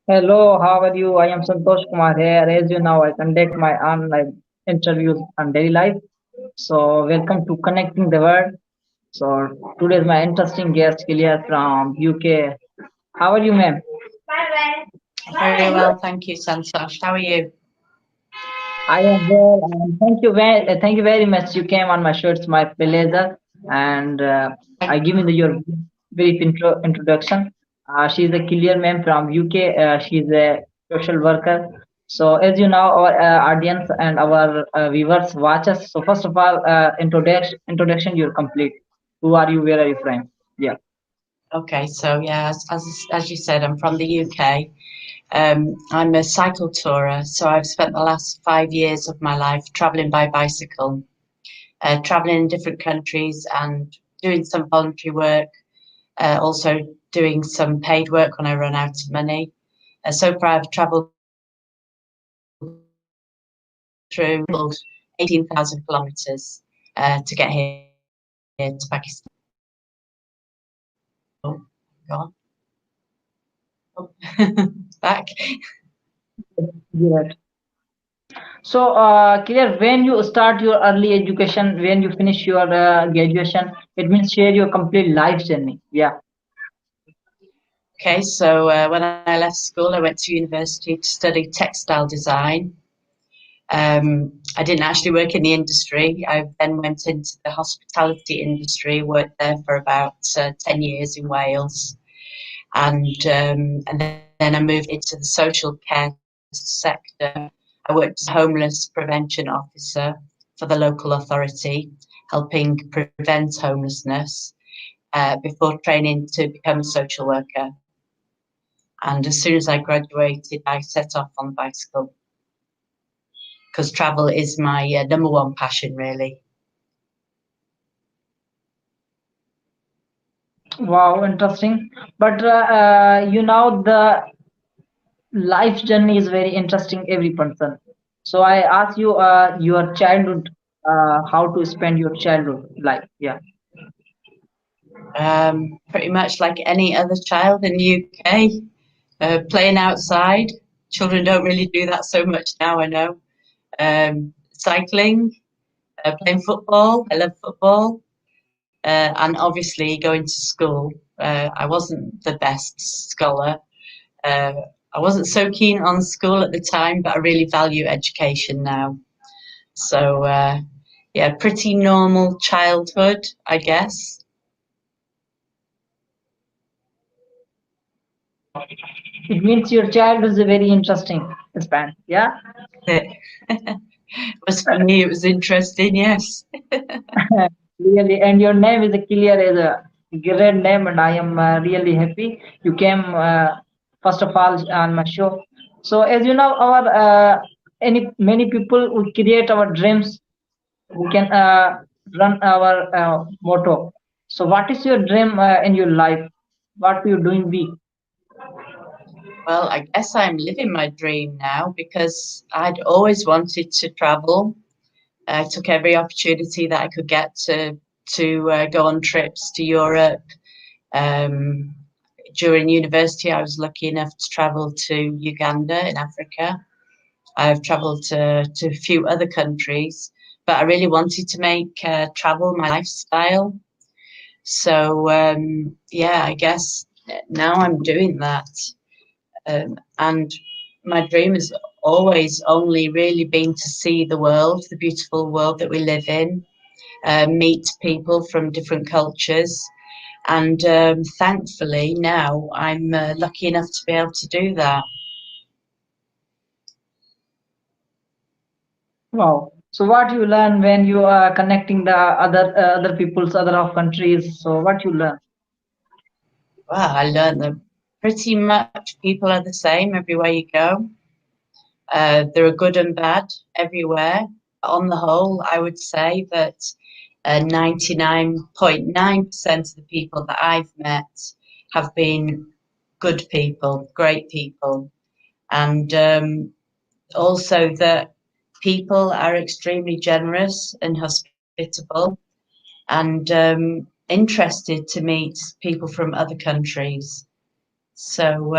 Hello, how are you? I am Santosh Kumar here. As you know, I conduct my online interviews on daily life. So, welcome to Connecting the World. So, today is my interesting guest, Kilia from UK. How are you, ma'am? Very well, thank you, Santosh. How are you? I am well, and thank you very much. You came on my shirts, my blazer, and I give you your brief introduction. She's a Killian ma'am from UK. She's a social worker. So, as you know, our audience and our viewers watch us. So, first of all, introduction, you're complete. Who are you? Where are you from? Yeah. Okay, so yeah, as you said, I'm from the UK. I'm a cycle tourer, so I've spent the last 5 years of my life traveling by bicycle, traveling in different countries and doing some voluntary work, also doing some paid work when I run out of money. So far, I've traveled through 18,000 kilometers to get here to Pakistan. Oh, God. Oh. Back. Yeah. So, clear when you start your early education, when you finish your graduation, it means share your complete life journey. Yeah. Okay, so when I left school, I went to university to study textile design. I didn't actually work in the industry. I then went into the hospitality industry, worked there for about 10 years in Wales. And then I moved into the social care sector. I worked as a homeless prevention officer for the local authority, helping prevent homelessness before training to become a social worker. And as soon as I graduated, I set off on the bicycle because travel is my number one passion, really. Wow, interesting. But the life journey is very interesting. Every person. So I ask you, your childhood, how to spend your childhood life. Yeah. Pretty much like any other child in the UK, playing outside. Children don't really do that so much now, I know. Cycling, playing football. I love football. And obviously going to school. I wasn't the best scholar. Uh, I wasn't so keen on school at the time, but I really value education now. So, yeah, pretty normal childhood, I guess. Wow. It means your childhood is a very interesting span. Yeah. It was funny, it was interesting, yes. Really, and your name is clear as a great name, and I am really happy you came first of all on my show. So, as you know, our any many people who create our dreams, who can run our motto. So, what is your dream in your life? What you doing? Be Well, I guess I'm living my dream now because I'd always wanted to travel. I took every opportunity that I could get to go on trips to Europe. Um, During university, I was lucky enough to travel to Uganda in Africa. I've traveled to a few other countries, but I really wanted to make travel my lifestyle. So, yeah, I guess now I'm doing that. And my dream has always only really been to see the world, the beautiful world that we live in, meet people from different cultures. And thankfully now I'm lucky enough to be able to do that. wow. So what you learn when you are connecting the other people's other half countries? So what you learn? Well, I learned that pretty much people are the same everywhere you go. There are good and bad everywhere. On the whole, I would say that 99.9% of the people that I've met have been good people, great people, and also that people are extremely generous and hospitable and interested to meet people from other countries. So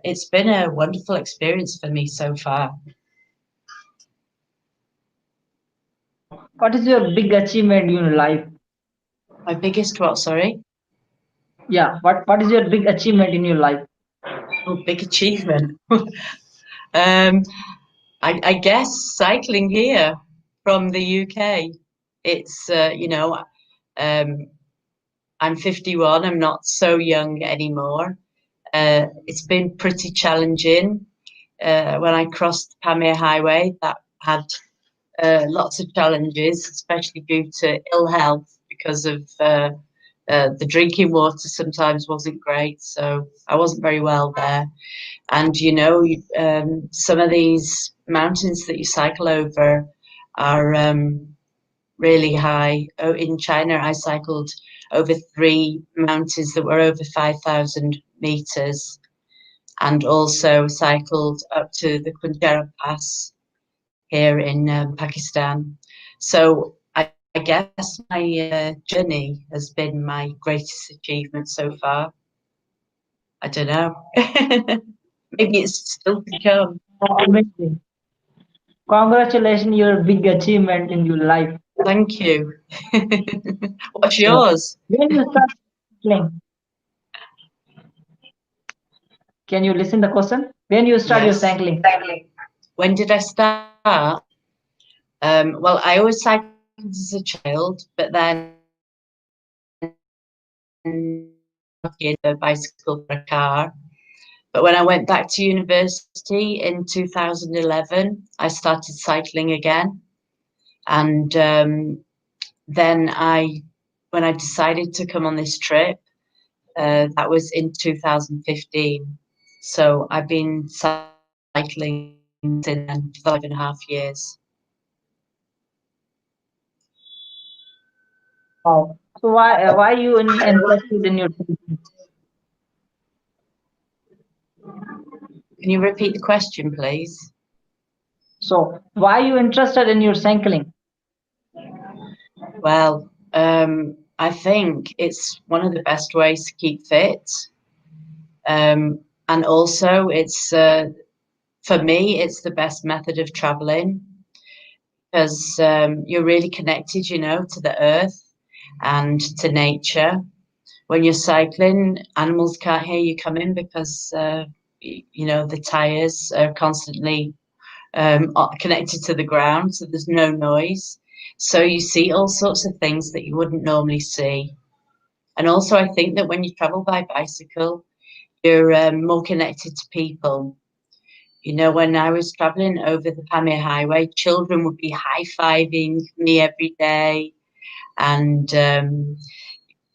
it's been a wonderful experience for me so far. What is your big achievement in your life? My biggest what, sorry? Yeah, what is your big achievement in your life? Oh, big achievement. I guess cycling here from the UK. It's, um, I'm 51, I'm not so young anymore. It's been pretty challenging. When I crossed the Pamir Highway, that had lots of challenges, especially due to ill health because of the drinking water sometimes wasn't great, so I wasn't very well there. And some of these mountains that you cycle over are really high. Oh, in China, I cycled over three mountains that were over 5,000 meters, and also cycled up to the Kunjara Pass here in Pakistan. So I guess my journey has been my greatest achievement so far. I don't know. Maybe it's still to come. Amazing. Congratulations, your big achievement in your life. Thank you. What's Yeah. yours? When you start cycling, can you listen the question? When you start your Yes. cycling? When did I start? Well, I always cycled as a child, but then a bicycle for a car. But when I went back to university in 2011, I started cycling again. And then when I decided to come on this trip, that was in 2015. So I've been cycling since then, 5.5 years. Wow. So why you interested in your cycling? Can you repeat the question, please? So why you interested in your cycling? Well, I think it's one of the best ways to keep fit. And also, for me, it's the best method of traveling because you're really connected, to the earth and to nature. When you're cycling, animals can't hear you coming because, the tires are constantly connected to the ground, so there's no noise. So you see all sorts of things that you wouldn't normally see. And also, I think that when you travel by bicycle, you're more connected to people. When I was traveling over the Pamir Highway, children would be high-fiving me every day, and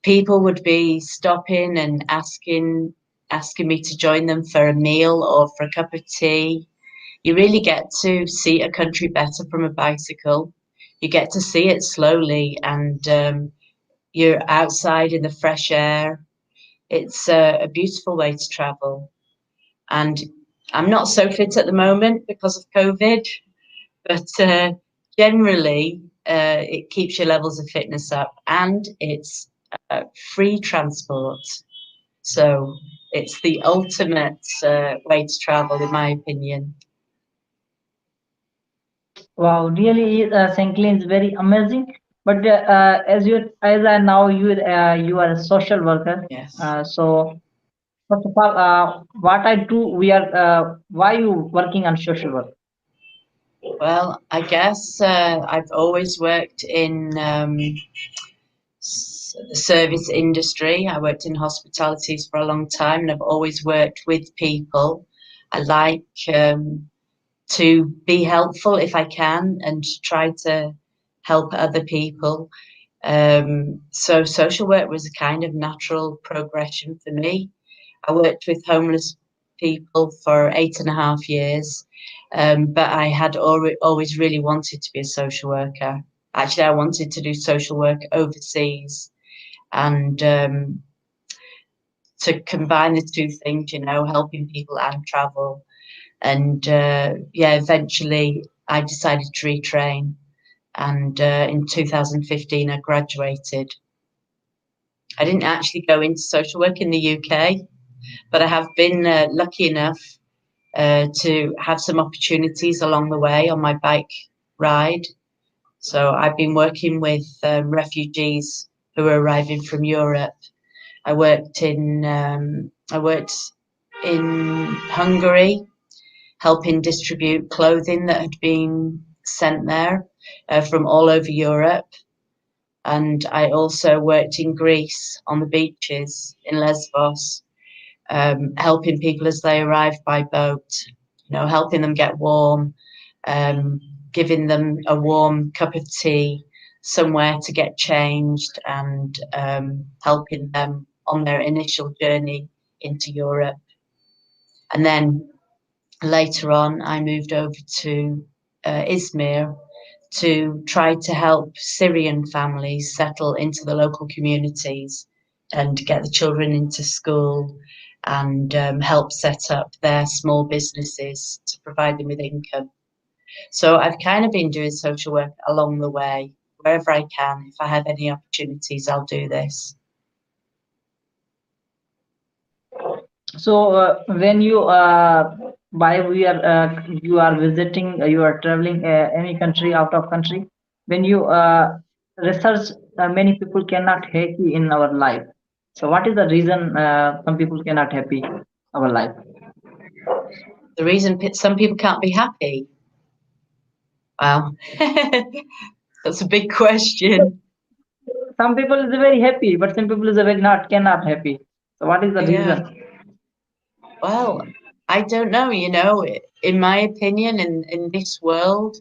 people would be stopping and asking me to join them for a meal or for a cup of tea. You really get to see a country better from a bicycle. You get to see it slowly, and you're outside in the fresh air. It's a beautiful way to travel. And I'm not so fit at the moment because of COVID, but generally, it keeps your levels of fitness up, and it's free transport. So it's the ultimate way to travel, in my opinion. Wow, really, cycling is very amazing. But as I know you are a social worker. Yes. So first of all, what I do, why you working on social work? Well, I guess I've always worked in the service industry. I worked in hospitalities for a long time, and I've always worked with people. I like to be helpful if I can and try to help other people. So social work was a kind of natural progression for me. I worked with homeless people for 8.5 years, but I had always really wanted to be a social worker. Actually, I wanted to do social work overseas and to combine the two things, helping people and travel. And yeah, eventually I decided to retrain. And in 2015, I graduated. I didn't actually go into social work in the UK, but I have been lucky enough to have some opportunities along the way on my bike ride. So I've been working with refugees who are arriving from Europe. I worked in Hungary, helping distribute clothing that had been sent there from all over Europe. And I also worked in Greece on the beaches in Lesbos, helping people as they arrive by boat, helping them get warm, um, giving them a warm cup of tea, somewhere to get changed, and helping them on their initial journey into Europe. And then later on, I moved over to Izmir to try to help Syrian families settle into the local communities and get the children into school and help set up their small businesses to provide them with income. So I've kind of been doing social work along the way, wherever I can. If I have any opportunities, I'll do this. So when you are visiting, you are traveling any country out of country. When you research, many people cannot happy in our life. So what is the reason some people cannot happy our life? The reason some people can't be happy. Wow, that's a big question. Some people is very happy, but some people is very not cannot happy. So what is the Yeah. reason? Well, I don't know, in my opinion, in this world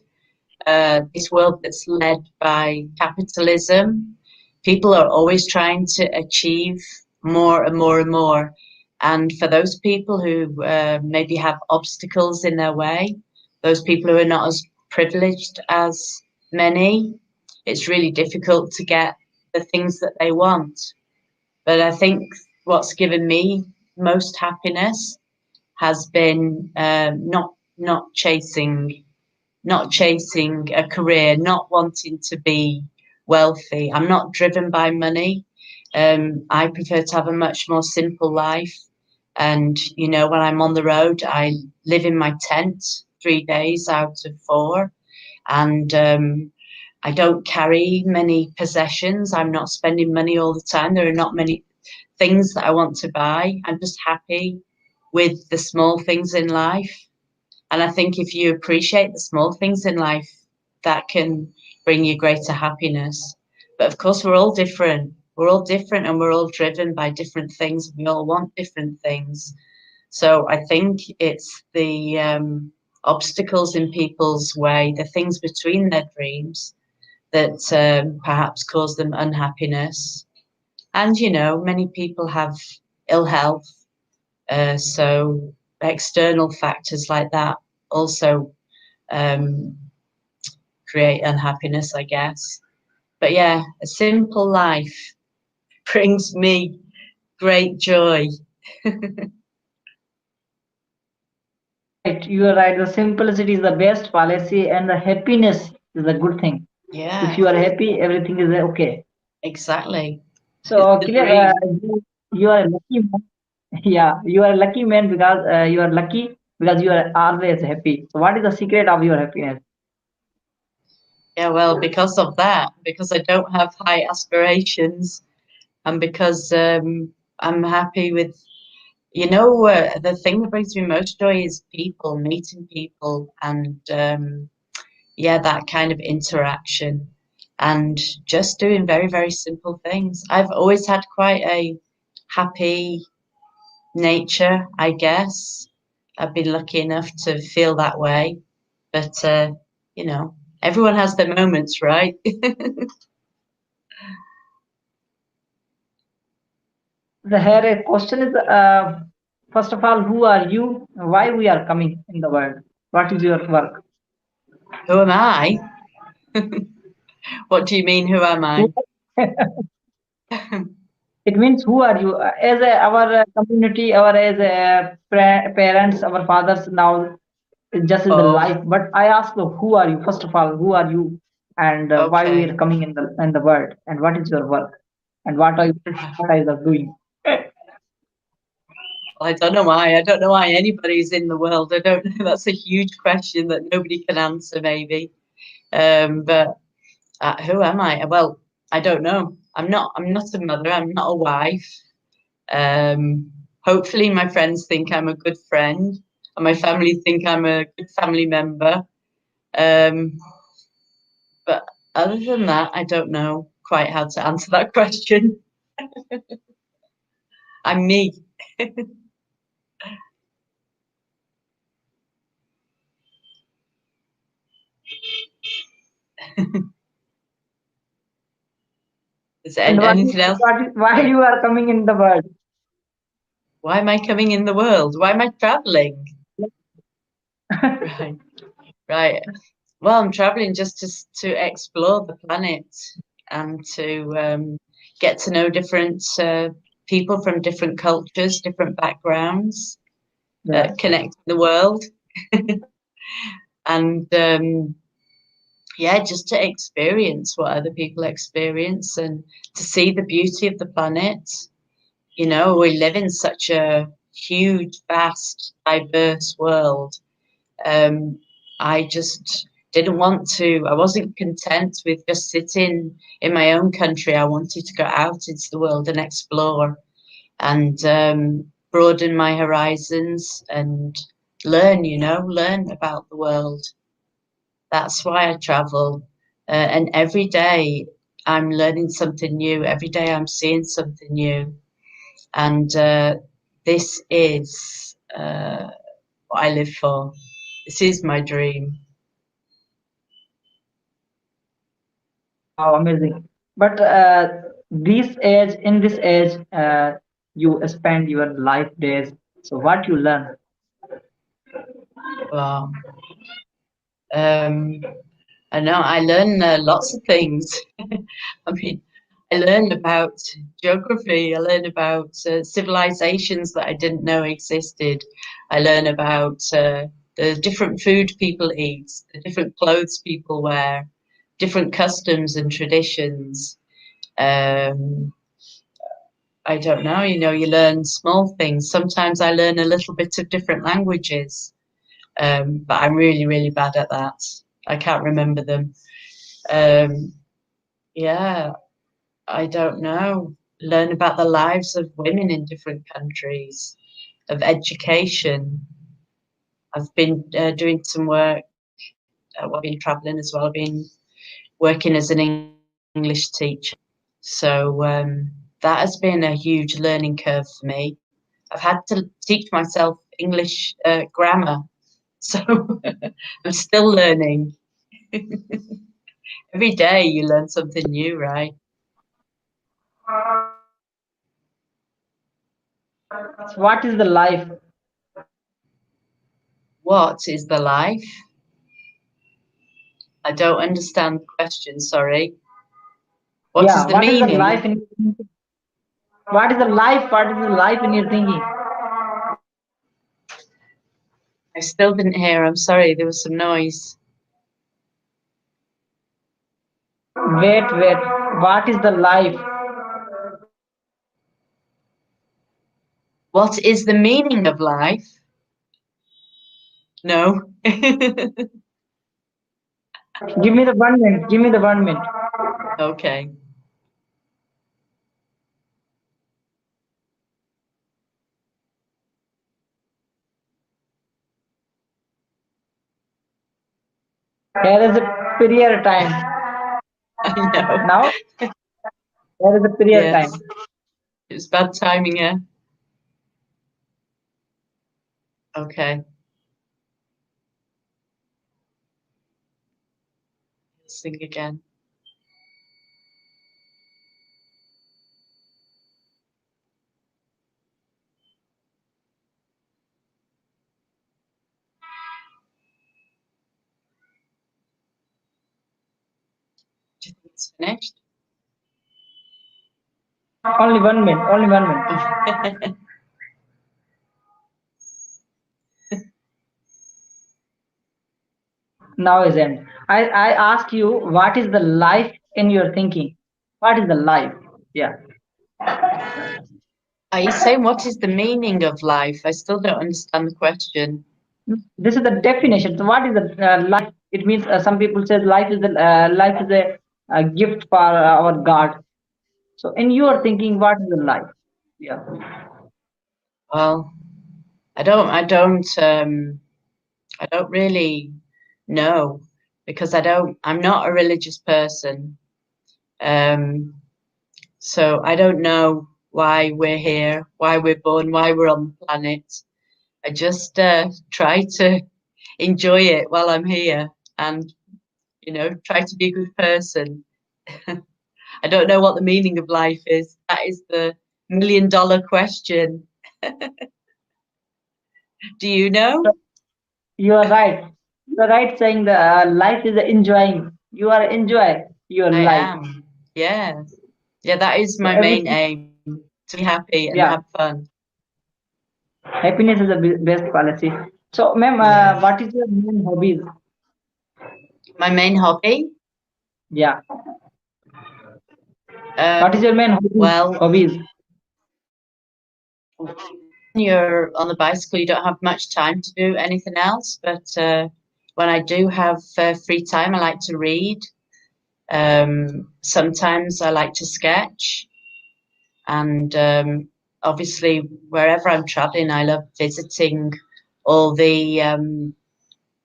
that's led by capitalism, people are always trying to achieve more and more and more. And for those people who maybe have obstacles in their way, those people who are not as privileged as many, it's really difficult to get the things that they want. But I think what's given me most happiness has been not chasing a career, not wanting to be wealthy. I'm not driven by money. I prefer to have a much more simple life. And when I'm on the road, I live in my tent 3 days out of 4, and I don't carry many possessions. I'm not spending money all the time. There are not many things that I want to buy. I'm just happy with the small things in life. And I think if you appreciate the small things in life, that can bring you greater happiness. But of course, we're all different. We're all different and we're all driven by different things. We all want different things. So I think it's the obstacles in people's way, the things between their dreams that perhaps cause them unhappiness. And, many people have ill health. So external factors like that also um, create unhappiness, I guess. But yeah, a simple life brings me great joy. Right, you are right. The simplicity is the best policy, and the happiness is a good thing. If Yeah, you are happy, everything is okay. exactly. It's So the clear, dream. you are a lucky man. Yeah, you are a lucky man because you are lucky because you are always happy. So what is the secret of your happiness? Yeah, well, because of that, because I don't have high aspirations, and because I'm happy with, the thing that brings me most joy is people, meeting people, and yeah, that kind of interaction and just doing very, very simple things. I've always had quite a happy nature, I guess. I've been lucky enough to feel that way. But everyone has their moments, right? The here a question is, first of all, who are you? Why we are coming in the world? What is your work? Who am I? What do you mean, who am I? Who- it means who are you? As our community, our as parents, our fathers now, it just is the Oh, life. But I ask you, who are you? First of all, who are you? And why we are okay. coming in the world? And what is your work? And what are you doing? I don't know why. I don't know why anybody's in the world. I don't know. That's a huge question that nobody can answer, maybe. But who am I? Well, I don't know. I'm not. I'm not a mother. I'm not a wife. Hopefully, my friends think I'm a good friend, and my family think I'm a good family member. Um, but other than that, I don't know quite how to answer that question. I'm me. Is there And anything else? why Sorry. you are coming in the world? Why am I coming in the world? Why am I traveling? Right, right. Well, I'm traveling just to explore the planet and to get to know different people from different cultures, different backgrounds, Yes. connect the world, and yeah, just to experience what other people experience and to see the beauty of the planet. We live in such a huge, vast, diverse world. Um, I just didn't want to, I wasn't content with just sitting in my own country. I wanted to go out into the world and explore and broaden my horizons and learn about the world. That's why I travel. And every day I'm learning something new. Every day I'm seeing something new. And this is what I live for. This is my dream. Wow, amazing. But in this age, you spend your life days. So what you learn? Wow. Um, I know I learn lots of things. I mean, I learn about geography. I learn about civilizations that I didn't know existed. I learn about the different food people eat, the different clothes people wear, different customs and traditions. Um, I don't know, you learn small things. Sometimes I learn a little bit of different languages, but I'm really, really bad at that. I can't remember them. Um, yeah, I don't know. Learn about the lives of women in different countries, of education. I've been doing some work. I've been traveling as well. I've been working as an English teacher. So that has been a huge learning curve for me. I've had to teach myself English grammar. So I'm still learning. Every day you learn something new, right? What is the life? What is the life? I don't understand the question, sorry. What is Yeah, the what is the life meaning? in your thinking? What is the life? What is the life in your thinking? I still didn't hear. I'm sorry, there was some noise. Wait, wait. What is the life? What is the meaning of life? No. Give me the 1 minute. Give me the 1 minute. Okay. Here is the period time. I know. Now, there is a period Yes. time. It was bad timing, yeah. Okay. sing again. Do you think it's finished? Only 1 minute. Only 1 minute. Now is end. I ask you, what is the life in your thinking? What is the life? Yeah. Are you saying what is the meaning of life? I still don't understand the question. This is the definition. So what is the life? It means some people say life is a gift for our God. So in your thinking, what is the life? Yeah. Well, I don't really know because I'm not a religious person. Um, so I don't know why we're here, why we're born, why we're on the planet. I just try to enjoy it while I'm here and, try to be a good person. I don't know what the meaning of life is. That is the $1 million question. Do you know? So you are right. You are right saying the life is enjoying. You are enjoy your I life. am. Yeah. Yeah, that is So my main everything. aim, to be happy and Yeah. have fun. Happiness is the best policy. So, ma'am, Yeah. what is your main hobbies? My main hobby? Yeah. Uh, What is your main hobbies? well, Hobbies. when you're on the bicycle, you don't have much time to do anything else. But when I do have free time, I like to read. Sometimes I like to sketch. And obviously, wherever I'm traveling, I love visiting all the um,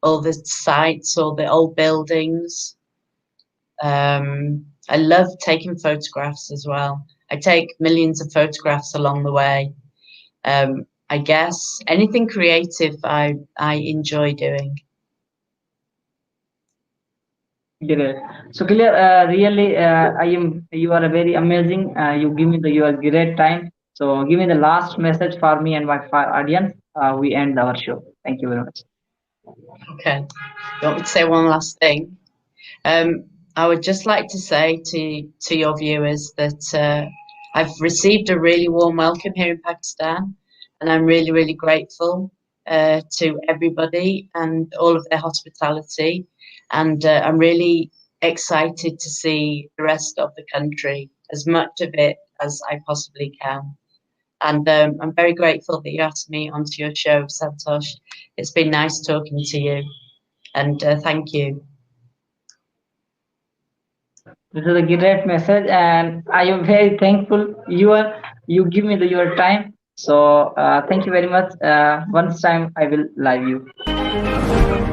all the sites, all the old buildings. I love taking photographs as well. I take millions of photographs along the way. I guess anything creative I enjoy doing. Great. So, clear. Really, I am. You are a very amazing. You give me your great time. So, give me the last message for me and my audience. We end our show. Thank you very much. Okay. You want me to say one last thing? I would just like to say to your viewers that I've received a really warm welcome here in Pakistan, and I'm really, really grateful to everybody and all of their hospitality. And I'm really excited to see the rest of the country, as much of it as I possibly can. And I'm very grateful that you asked me onto your show, Santosh. It's been nice talking to you, and thank you. This is a great message, and I am very thankful. You give me your time. So, thank you very much. Once time, I will live you.